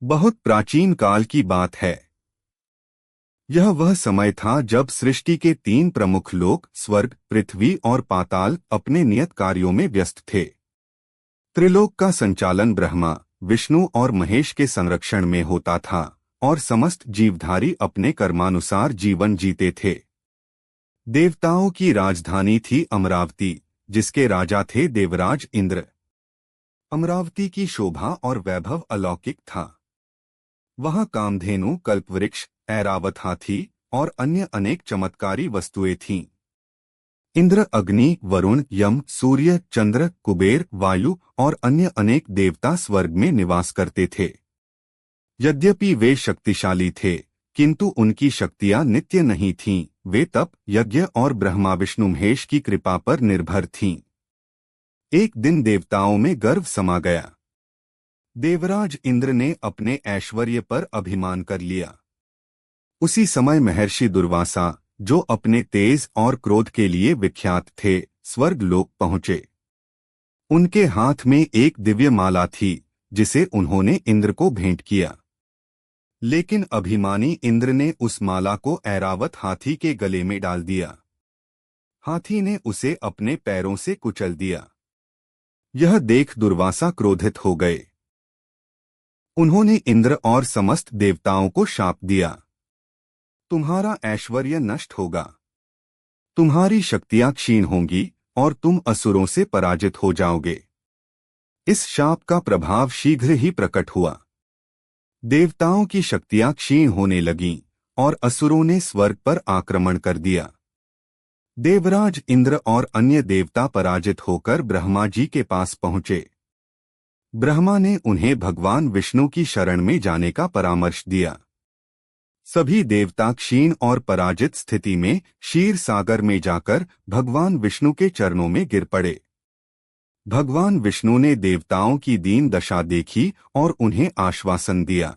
बहुत प्राचीन काल की बात है। यह वह समय था जब सृष्टि के तीन प्रमुख लोक स्वर्ग, पृथ्वी और पाताल अपने नियत कार्यों में व्यस्त थे। त्रिलोक का संचालन ब्रह्मा, विष्णु और महेश के संरक्षण में होता था और समस्त जीवधारी अपने कर्मानुसार जीवन जीते थे। देवताओं की राजधानी थी अमरावती, जिसके राजा थे देवराज इंद्र। अमरावती की शोभा और वैभव अलौकिक था। वहां कामधेनु, कल्पवृक्ष, ऐरावत हाथी और अन्य अनेक चमत्कारी वस्तुएं थीं। इंद्र, अग्नि, वरुण, यम, सूर्य, चंद्र, कुबेर, वायु और अन्य अनेक देवता स्वर्ग में निवास करते थे। यद्यपि वे शक्तिशाली थे, किंतु उनकी शक्तियां नित्य नहीं थीं। वे तप, यज्ञ और ब्रह्मा विष्णु महेश की कृपा पर निर्भर थीं। एक दिन देवताओं में गर्व समा गया। देवराज इंद्र ने अपने ऐश्वर्य पर अभिमान कर लिया। उसी समय महर्षि दुर्वासा, जो अपने तेज और क्रोध के लिए विख्यात थे, स्वर्ग लोक पहुंचे। उनके हाथ में एक दिव्य माला थी, जिसे उन्होंने इंद्र को भेंट किया। लेकिन अभिमानी इंद्र ने उस माला को ऐरावत हाथी के गले में डाल दिया। हाथी ने उसे अपने पैरों से कुचल दिया। यह देख दुर्वासा क्रोधित हो गए। उन्होंने इंद्र और समस्त देवताओं को शाप दिया, तुम्हारा ऐश्वर्य नष्ट होगा, तुम्हारी शक्तियां क्षीण होंगी और तुम असुरों से पराजित हो जाओगे। इस शाप का प्रभाव शीघ्र ही प्रकट हुआ। देवताओं की शक्तियां क्षीण होने लगीं और असुरों ने स्वर्ग पर आक्रमण कर दिया। देवराज इंद्र और अन्य देवता पराजित होकर ब्रह्मा जी के पास पहुंचे। ब्रह्मा ने उन्हें भगवान विष्णु की शरण में जाने का परामर्श दिया। सभी देवता क्षीण और पराजित स्थिति में क्षीर सागर में जाकर भगवान विष्णु के चरणों में गिर पड़े। भगवान विष्णु ने देवताओं की दीन दशा देखी और उन्हें आश्वासन दिया,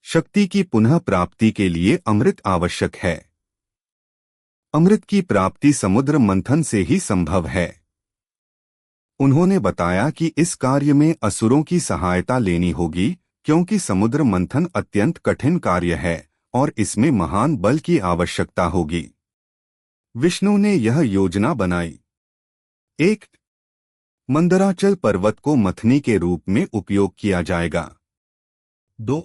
शक्ति की पुनः प्राप्ति के लिए अमृत आवश्यक है। अमृत की प्राप्ति समुद्र मंथन से ही संभव है। उन्होंने बताया कि इस कार्य में असुरों की सहायता लेनी होगी, क्योंकि समुद्र मंथन अत्यंत कठिन कार्य है और इसमें महान बल की आवश्यकता होगी। विष्णु ने यह योजना बनाई। 1. मंदराचल पर्वत को मथनी के रूप में उपयोग किया जाएगा। 2.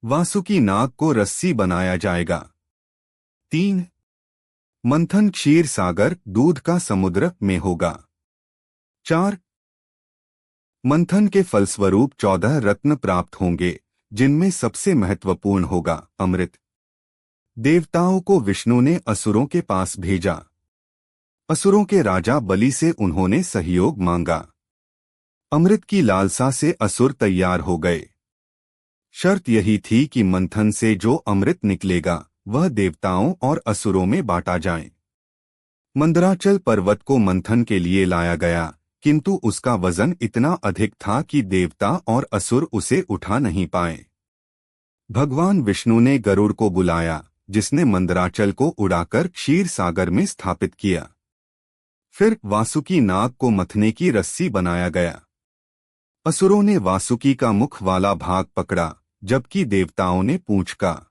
वासुकी नाग को रस्सी बनाया जाएगा। 3. मंथन क्षीर सागर दूध का समुद्र में होगा। 4. मंथन के फलस्वरूप 14 रत्न प्राप्त होंगे, जिनमें सबसे महत्वपूर्ण होगा अमृत। देवताओं को विष्णु ने असुरों के पास भेजा। असुरों के राजा बलि से उन्होंने सहयोग मांगा। अमृत की लालसा से असुर तैयार हो गए। शर्त यही थी कि मंथन से जो अमृत निकलेगा वह देवताओं और असुरों में बांटा जाए। मंदराचल पर्वत को मंथन के लिए लाया गया, किंतु उसका वजन इतना अधिक था कि देवता और असुर उसे उठा नहीं पाए। भगवान विष्णु ने गरुड़ को बुलाया, जिसने मंदराचल को उड़ाकर क्षीर सागर में स्थापित किया। फिर वासुकी नाग को मथने की रस्सी बनाया गया। असुरों ने वासुकी का मुख वाला भाग पकड़ा, जबकि देवताओं ने पूंछ का।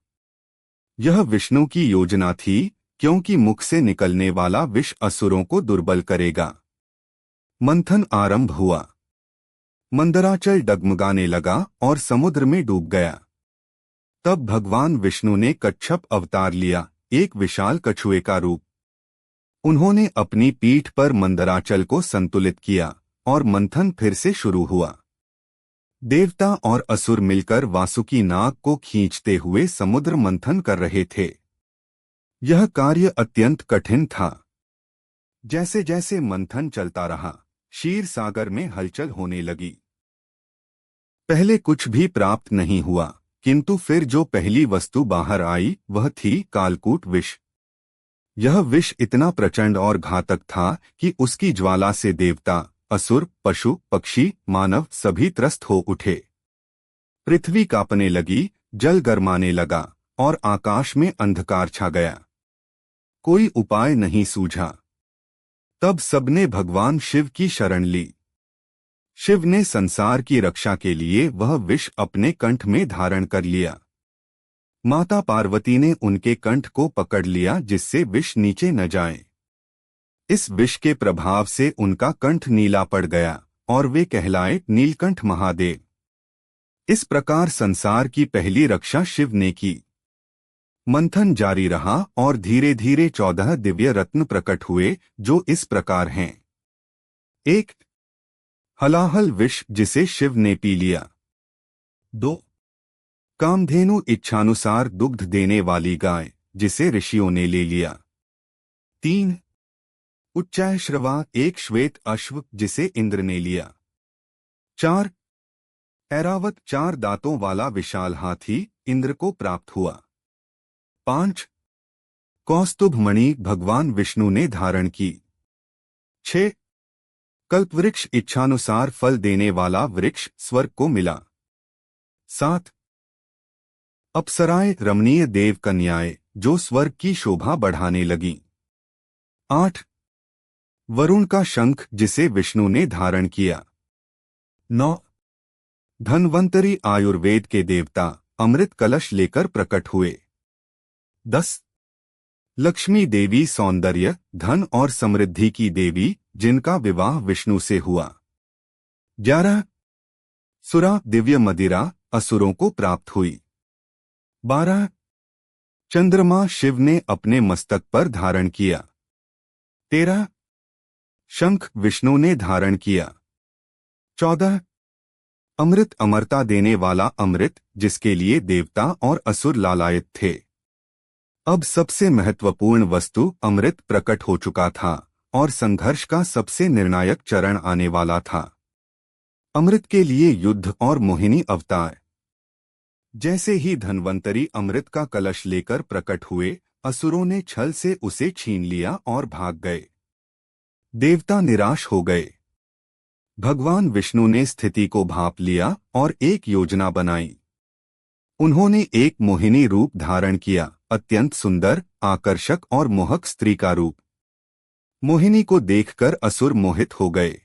यह विष्णु की योजना थी, क्योंकि मुख से निकलने वाला विष असुरों को दुर्बल करेगा। मंथन आरंभ हुआ। मंदराचल डगमगाने लगा और समुद्र में डूब गया। तब भगवान विष्णु ने कच्छप अवतार लिया, एक विशाल कछुए का रूप। उन्होंने अपनी पीठ पर मंदराचल को संतुलित किया और मंथन फिर से शुरू हुआ। देवता और असुर मिलकर वासुकी नाग को खींचते हुए समुद्र मंथन कर रहे थे। यह कार्य अत्यंत कठिन था। जैसे जैसे मंथन चलता रहा, क्षीर सागर में हलचल होने लगी। पहले कुछ भी प्राप्त नहीं हुआ, किंतु फिर जो पहली वस्तु बाहर आई वह थी कालकूट विष। यह विष इतना प्रचंड और घातक था कि उसकी ज्वाला से देवता, असुर, पशु, पक्षी, मानव सभी त्रस्त हो उठे। पृथ्वी कांपने लगी, जल गरमाने लगा और आकाश में अंधकार छा गया। कोई उपाय नहीं सूझा। तब सबने भगवान शिव की शरण ली। शिव ने संसार की रक्षा के लिए वह विष अपने कंठ में धारण कर लिया। माता पार्वती ने उनके कंठ को पकड़ लिया जिससे विष नीचे न जाए। इस विष के प्रभाव से उनका कंठ नीला पड़ गया और वे कहलाए नीलकंठ महादेव। इस प्रकार संसार की पहली रक्षा शिव ने की। मंथन जारी रहा और धीरे धीरे 14 दिव्य रत्न प्रकट हुए जो इस प्रकार हैं। 1. हलाहल विष जिसे शिव ने पी लिया। 2. कामधेनु इच्छानुसार दुग्ध देने वाली गाय जिसे ऋषियों ने ले लिया। 3. उच्चैश्रवा एक श्वेत अश्व जिसे इंद्र ने लिया। 4. ऐरावत 4 दांतों वाला विशाल हाथी इंद्र को प्राप्त हुआ। 5. कौस्तुभ मणि भगवान विष्णु ने धारण की। 6. कल्पवृक्ष इच्छानुसार फल देने वाला वृक्ष स्वर्ग को मिला। 7. अप्सराएं रमणीय देव कन्याएं जो स्वर्ग की शोभा बढ़ाने लगीं। 8. वरुण का शंख जिसे विष्णु ने धारण किया। 9. धन्वंतरी आयुर्वेद के देवता अमृत कलश लेकर प्रकट हुए। 10. लक्ष्मी देवी सौंदर्य धन और समृद्धि की देवी जिनका विवाह विष्णु से हुआ। 11. सुरा दिव्य मदिरा असुरों को प्राप्त हुई। 12. चंद्रमा शिव ने अपने मस्तक पर धारण किया। 13. शंख विष्णु ने धारण किया। 14. अमृत अमरता देने वाला अमृत जिसके लिए देवता और असुर लालायित थे। अब सबसे महत्वपूर्ण वस्तु अमृत प्रकट हो चुका था और संघर्ष का सबसे निर्णायक चरण आने वाला था। अमृत के लिए युद्ध और मोहिनी अवतार। जैसे ही धन्वंतरी अमृत का कलश लेकर प्रकट हुए असुरों ने छल से उसे छीन लिया और भाग गए। देवता निराश हो गए। भगवान विष्णु ने स्थिति को भांप लिया और एक योजना बनाई। उन्होंने एक मोहिनी रूप धारण किया, अत्यंत सुंदर, आकर्षक और मोहक स्त्री का रूप। मोहिनी को देखकर असुर मोहित हो गए।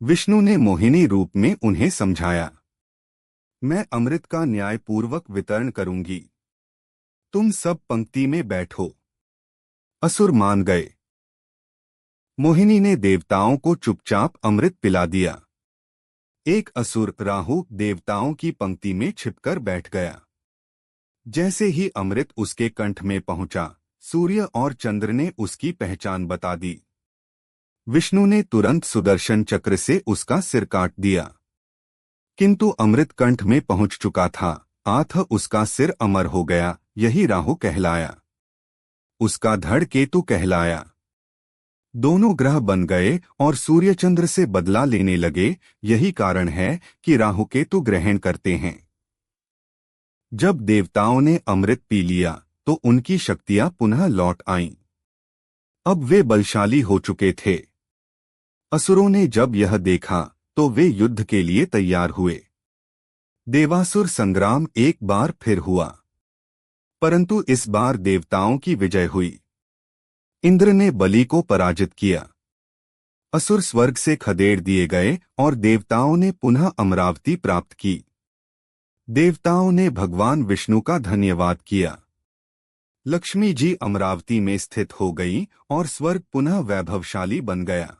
विष्णु ने मोहिनी रूप में उन्हें समझाया, मैं अमृत का न्यायपूर्वक वितरण करूंगी, तुम सब पंक्ति में बैठो। असुर मान गए। मोहिनी ने देवताओं को चुपचाप अमृत पिला दिया। एक असुर राहु देवताओं की पंक्ति में छिपकर बैठ गया। जैसे ही अमृत उसके कंठ में पहुंचा, सूर्य और चंद्र ने उसकी पहचान बता दी। विष्णु ने तुरंत सुदर्शन चक्र से उसका सिर काट दिया, किंतु अमृत कंठ में पहुंच चुका था, अतः उसका सिर अमर हो गया। यही राहु कहलाया। उसका धड़ केतु कहलाया। दोनों ग्रह बन गए और सूर्य चंद्र से बदला लेने लगे। यही कारण है कि राहु केतु ग्रहण करते हैं। जब देवताओं ने अमृत पी लिया तो उनकी शक्तियां पुनः लौट आईं। अब वे बलशाली हो चुके थे। असुरों ने जब यह देखा तो वे युद्ध के लिए तैयार हुए। देवासुर संग्राम एक बार फिर हुआ, परंतु इस बार देवताओं की विजय हुई। इंद्र ने बलि को पराजित किया। असुर स्वर्ग से खदेड़ दिए गए और देवताओं ने पुनः अमरावती प्राप्त की। देवताओं ने भगवान विष्णु का धन्यवाद किया। लक्ष्मी जी अमरावती में स्थित हो गईं और स्वर्ग पुनः वैभवशाली बन गया।